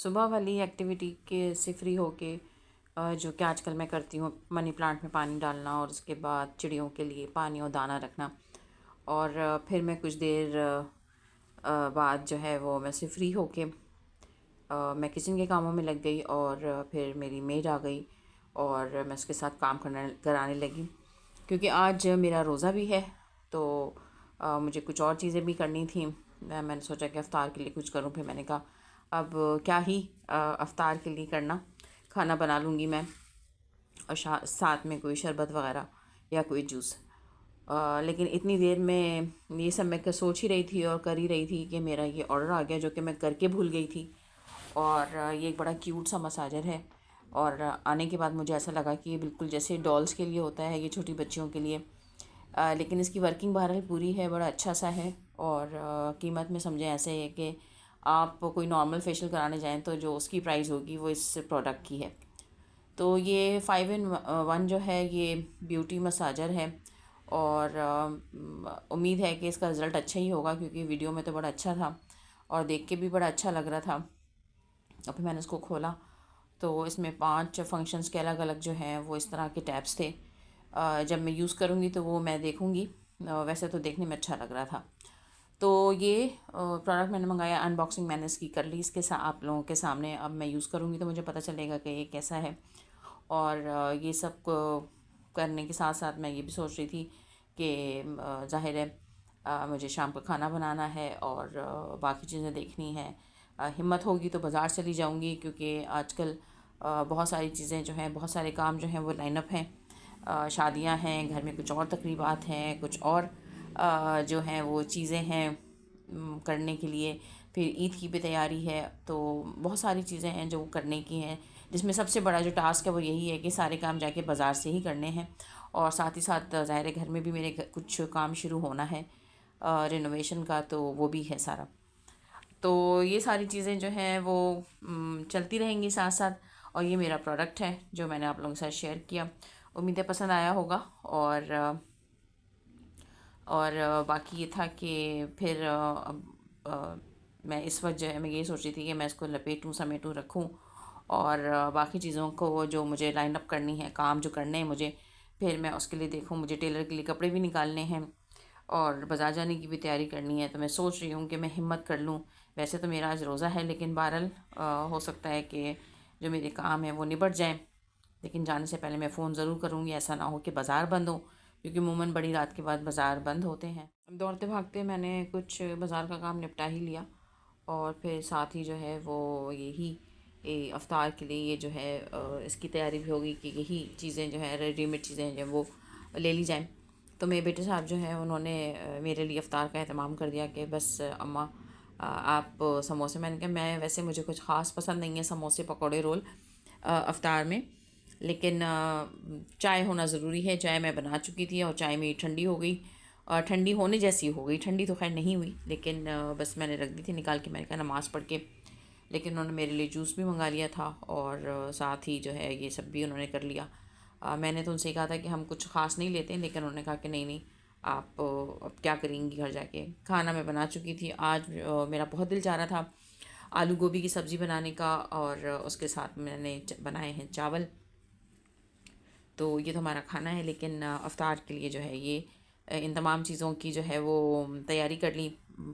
सुबह वाली एक्टिविटी के से फ्री होके जो कि आजकल मैं करती हूँ, मनी प्लांट में पानी डालना और उसके बाद चिड़ियों के लिए पानी और दाना रखना। और फिर मैं कुछ देर बाद जो है वो मैं से फ्री होके मैं किचन के कामों में लग गई और फिर मेरी मेड आ गई और मैं उसके साथ काम करना कराने लगी, क्योंकि आज मेरा रोज़ा भी है। तो मुझे कुछ और चीज़ें भी करनी थी। मैंने सोचा कि अफ्तार के लिए कुछ करूं। फिर मैंने कहा अब क्या ही अफ्तार के लिए करना, खाना बना लूँगी मैं और साथ में कोई शरबत वगैरह या कोई जूस। लेकिन इतनी देर में ये सब मैं सोच ही रही थी और कर ही रही थी कि मेरा ये ऑर्डर आ गया, जो कि मैं करके भूल गई थी। और ये एक बड़ा क्यूट सा मसाजर है और आने के बाद मुझे ऐसा लगा कि ये बिल्कुल जैसे डॉल्स के लिए होता है, ये छोटी बच्चियों के लिए। लेकिन इसकी वर्किंग बहरहाल पूरी है, बड़ा अच्छा सा है। और कीमत में समझें ऐसे है कि आप कोई नॉर्मल फेशियल कराने जाएं तो जो उसकी प्राइस होगी वो इस प्रोडक्ट की है। तो ये 5 in 1 जो है ये ब्यूटी मसाजर है। और उम्मीद है कि इसका रिज़ल्ट अच्छा ही होगा, क्योंकि वीडियो में तो बड़ा अच्छा था और देख के भी बड़ा अच्छा लग रहा था। और फिर मैंने इसको खोला तो इसमें 5 फंक्शंस के अलग अलग जो हैं वो इस तरह के टैब्स थे। जब मैं यूज़ करूँगी तो वो मैं देखूँगी। वैसे तो देखने में अच्छा लग रहा था। तो ये प्रोडक्ट मैंने मंगाया, अनबॉक्सिंग मैंने इसकी कर ली। इसके साथ आप लोगों के सामने अब मैं यूज़ करूँगी तो मुझे पता चलेगा कि ये कैसा है। और ये सब करने के साथ साथ मैं ये भी सोच रही थी कि ज़ाहिर है मुझे शाम का खाना बनाना है और बाकी चीज़ें देखनी हैं। हिम्मत होगी तो बाज़ार चली जाऊंगी, क्योंकि आजकल बहुत सारी चीज़ें जो हैं, बहुत सारे काम जो हैं वो लाइनअप हैं। शादियां हैं, घर में कुछ और तकरीबात हैं, कुछ और जो हैं वो चीज़ें हैं करने के लिए। फिर ईद की भी तैयारी है, तो बहुत सारी चीज़ें हैं जो करने की हैं, जिसमें सबसे बड़ा जो टास्क है वो यही है कि सारे काम जाके बाज़ार से ही करने हैं। और साथ ही साथ ज़ाहिर है घर में भी मेरे कुछ काम शुरू होना है रिनोवेशन का, तो वो भी है सारा। तो ये सारी चीज़ें जो हैं वो चलती रहेंगी साथ साथ। और ये मेरा प्रोडक्ट है जो मैंने आप लोगों के साथ शेयर किया। उम्मीद है पसंद आया होगा। और बाकी ये था कि फिर अब मैं इस वक्त जो है मैं ये सोच रही थी कि मैं इसको लपेटूँ समेटूँ रखूँ और बाकी चीज़ों को जो मुझे लाइन अप करनी है, काम जो करने हैं मुझे, फिर मैं उसके लिए देखूँ। मुझे टेलर के लिए कपड़े भी निकालने हैं और बाज़ार जाने की भी तैयारी करनी है। तो मैं सोच रही हूँ कि मैं हिम्मत कर लूँ। वैसे तो मेरा आज रोज़ा है, लेकिन बहरहाल हो सकता है कि जो मेरे काम है वो निबट जाएँ। लेकिन जाने से पहले मैं फ़ोन ज़रूर करूँगी, ऐसा ना हो कि बाज़ार बंद हो, क्योंकि अमूमन बड़ी रात के बाद बाज़ार बंद होते हैं। दौड़ते भागते मैंने कुछ बाज़ार का काम निपटा ही लिया और फिर साथ ही जो है वो यही अफ्तार के लिए ये जो है इसकी तैयारी भी होगी कि यही चीज़ें जो है रेडीमेड चीज़ें जो वो ले ली जाएँ। तो मेरे बेटे साहब जो हैं उन्होंने मेरे लिए अफ्तार का एहतमाम कर दिया कि बस अम्मा आप समोसे। मैंने कहा मैं वैसे मुझे कुछ ख़ास पसंद नहीं है समोसे पकौड़े रोल अफ्तार में, लेकिन चाय होना ज़रूरी है। चाय मैं बना चुकी थी और चाय मेरी ठंडी हो गई और ठंडी होने जैसी हो गई। ठंडी तो खैर नहीं हुई, लेकिन बस मैंने रख दी थी निकाल के, मैंने कहा नमाज़ पढ़ के। लेकिन उन्होंने मेरे लिए जूस भी मंगा लिया था और साथ ही जो है ये सब भी उन्होंने कर लिया। मैंने तो उनसे कहा था कि हम कुछ ख़ास नहीं लेते, लेकिन उन्होंने कहा कि नहीं नहीं आप अब क्या करेंगी घर जाके। खाना मैं बना चुकी थी। आज मेरा बहुत दिल चाह रहा था आलू गोभी की सब्ज़ी बनाने का और उसके साथ मैंने बनाए हैं चावल। तो ये तो हमारा खाना है, लेकिन अफ्तार के लिए जो है ये इन तमाम चीज़ों की जो है वो तैयारी कर ली।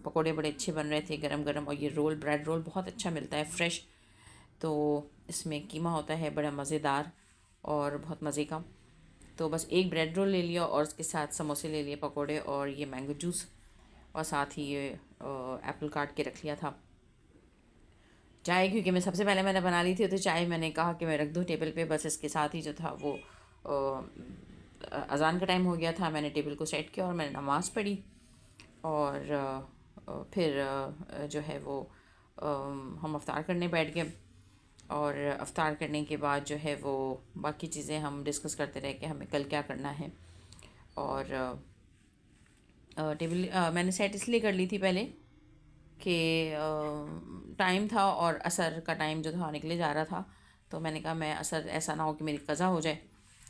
पकोड़े बड़े अच्छे बन रहे थे गरम गरम, और ये रोल ब्रेड रोल बहुत अच्छा मिलता है फ्रेश। तो इसमें कीमा होता है बड़ा मज़ेदार और बहुत मज़े का। तो बस एक ब्रेड रोल ले लिया और उसके साथ समोसे ले लिए, पकोड़े और ये मैंगो जूस, और साथ ही ये एप्पल काट के रख लिया था। चाय क्योंकि मैं सबसे पहले मैंने बना ली थी, तो चाय मैंने कहा कि मैं रख दूँ टेबल पे। बस इसके साथ ही जो था वो अज़ान का टाइम हो गया था। मैंने टेबल को सेट किया और मैंने नमाज़ पढ़ी और फिर जो है वो हम अफ्तार करने बैठ गए। और अफ्तार करने के बाद जो है वो बाकी चीज़ें हम डिस्कस करते रहे कि हमें कल क्या करना है। और टेबल मैंने सेट इसलिए कर ली थी पहले कि टाइम था और असर का टाइम जो था निकले जा रहा था। तो मैंने कहा मैं असर ऐसा ना हो कि मेरी क़ज़ा हो जाए,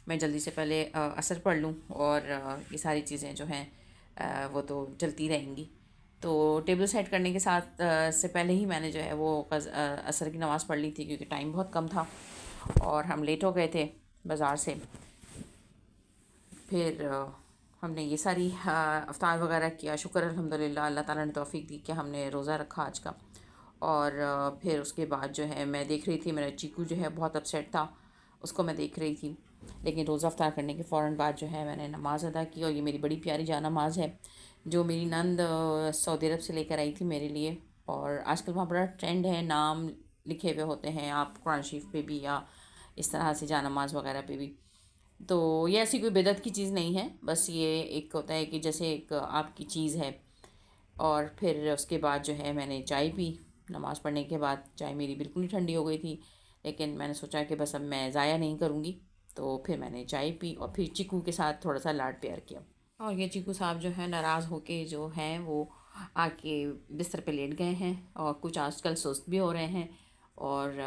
मैं जल्दी से पहले असर पढ़ लूँ और ये सारी चीज़ें जो हैं वो तो चलती रहेंगी। तो टेबल सेट करने के साथ से पहले ही मैंने जो है वो असर की नमाज़ पढ़ ली थी, क्योंकि टाइम बहुत कम था और हम लेट हो गए थे बाज़ार से। फिर हमने ये सारी अफ्तार वगैरह किया। शुक्र अल्हम्दुलिल्लाह, अल्लाह ताला ने तौफ़ीक दी कि हमने रोज़ा रखा आज का। और फिर उसके बाद जो है मैं देख रही थी, मेरा चीकू जो है बहुत अपसेट था, उसको मैं देख रही थी। लेकिन रोज़ा अफ्तार करने के फ़ौरन बाद जो है मैंने नमाज़ अदा की, और ये मेरी बड़ी प्यारी जा नमाज़ है जो मेरी नंद सऊदी अरब से लेकर आई थी मेरे लिए। और आजकल वहाँ बड़ा ट्रेंड है, नाम लिखे हुए होते हैं आप कुरान शरीफ पे भी या इस तरह से जा नमाज़ वगैरह पे भी। तो ये ऐसी कोई बिदअत की चीज़ नहीं है, बस ये एक होता है कि जैसे एक आपकी चीज़ है। और फिर उसके बाद जो है मैंने चाय पी। नमाज़ पढ़ने के बाद चाय मेरी बिल्कुल ही ठंडी हो गई थी, लेकिन मैंने सोचा कि बस अब मैं ज़ाया नहीं करूँगी, तो फिर मैंने चाय पी और फिर चीकू के साथ थोड़ा सा लाड प्यार किया। और ये चीकू साहब जो है नाराज़ होके जो हैं वो आके बिस्तर पे लेट गए हैं, और कुछ आजकल सुस्त भी हो रहे हैं। और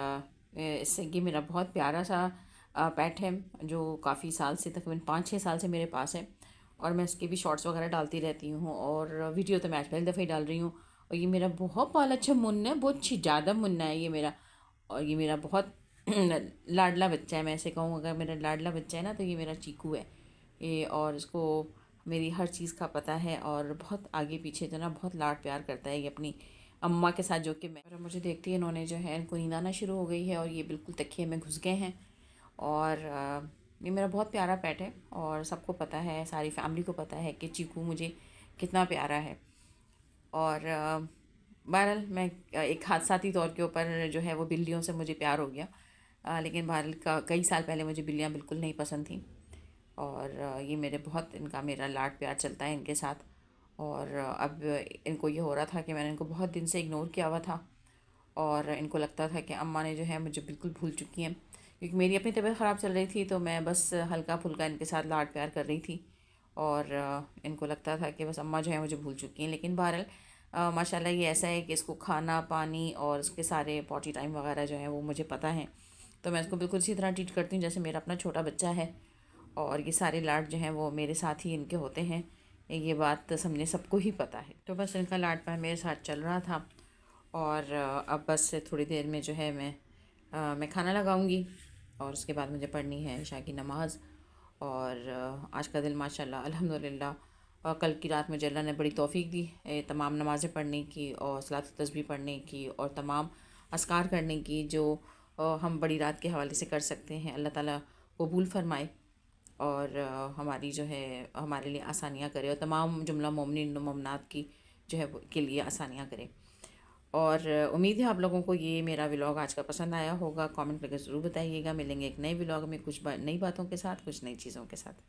इससे ये मेरा बहुत प्यारा सा पेट है जो काफ़ी साल से, तकरीबन 5-6 साल से मेरे पास है। और मैं उसके भी शॉर्ट्स वगैरह डालती रहती हूँ, और वीडियो तो मैं आज पहली दफ़े ही डाल रही हूँ। और ये मेरा बहुत बाल अच्छा मुन्ना है, बहुत अच्छी ज़्यादा मुन्ना है ये मेरा। और ये मेरा बहुत लाडला बच्चा है, मैं ऐसे कहूँ, अगर मेरा लाडला बच्चा है ना तो ये मेरा चीकू है ये। और इसको मेरी हर चीज़ का पता है, और बहुत आगे पीछे जो ना बहुत लाड प्यार करता है ये अपनी अम्मा के साथ, जो कि मैं मुझे देखती है इन्होंने जो है इनको नींद आना शुरू हो गई है, और ये बिल्कुल तकिए में घुस गए हैं। और ये मेरा बहुत प्यारा पेट है, और सबको पता है, सारी फैमिली को पता है कि चीकू मुझे कितना प्यारा है। और बहरहाल मैं एक हादसाती तौर के ऊपर जो है वो बिल्लियों से मुझे प्यार हो गया। लेकिन बहरहाल कई साल पहले मुझे बिल्लियाँ बिल्कुल नहीं पसंद थीं। और ये मेरे बहुत, इनका मेरा लाड प्यार चलता है इनके साथ। और अब इनको ये हो रहा था कि मैंने इनको बहुत दिन से इग्नोर किया हुआ था, और इनको लगता था कि अम्मा ने जो है मुझे बिल्कुल भूल चुकी हैं, क्योंकि मेरी अपनी तबीयत ख़राब चल रही थी, तो मैं बस हल्का फुल्का इनके साथ लाड प्यार कर रही थी। और इनको लगता था कि बस अम्मा जो है मुझे भूल चुकी हैं। लेकिन बहरहाल माशाल्लाह ये ऐसा है कि इसको खाना पानी और इसके सारे पॉटी टाइम वगैरह जो है वो मुझे पता है, तो मैं इसको बिल्कुल इसी तरह ट्रीट करती हूँ जैसे मेरा अपना छोटा बच्चा है। और ये सारे लाड जो हैं वो मेरे साथ ही इनके होते हैं, ये बात समझे सबको ही पता है। तो बस इनका लाड प्यार मेरे साथ चल रहा था। और अब बस थोड़ी देर में जो है मैं खाना लगाऊंगी, और उसके बाद मुझे पढ़नी है इशा की नमाज़। और आज का दिन माशाल्लाह अल्हम्दुलिल्लाह, कल की रात मुझे अल्लाह ने बड़ी तौफ़ीक दी तमाम नमाज़ें पढ़ने की, और सलात तस्बीह पढ़ने की, और तमाम अस्कार करने की जो हम बड़ी रात के हवाले से कर सकते हैं। अल्लाह ताला कबूल फ़रमाए, और हमारी जो है हमारे लिए आसानियाँ करे, और तमाम जुमला मोमिनीन व मोमिनात की जो है के लिए आसानियाँ करे। और उम्मीद है आप लोगों को ये मेरा व्लॉग आज का पसंद आया होगा। कमेंट करके ज़रूर बताइएगा। मिलेंगे एक नए व्लॉग में कुछ नई बातों के साथ, कुछ नई चीज़ों के साथ।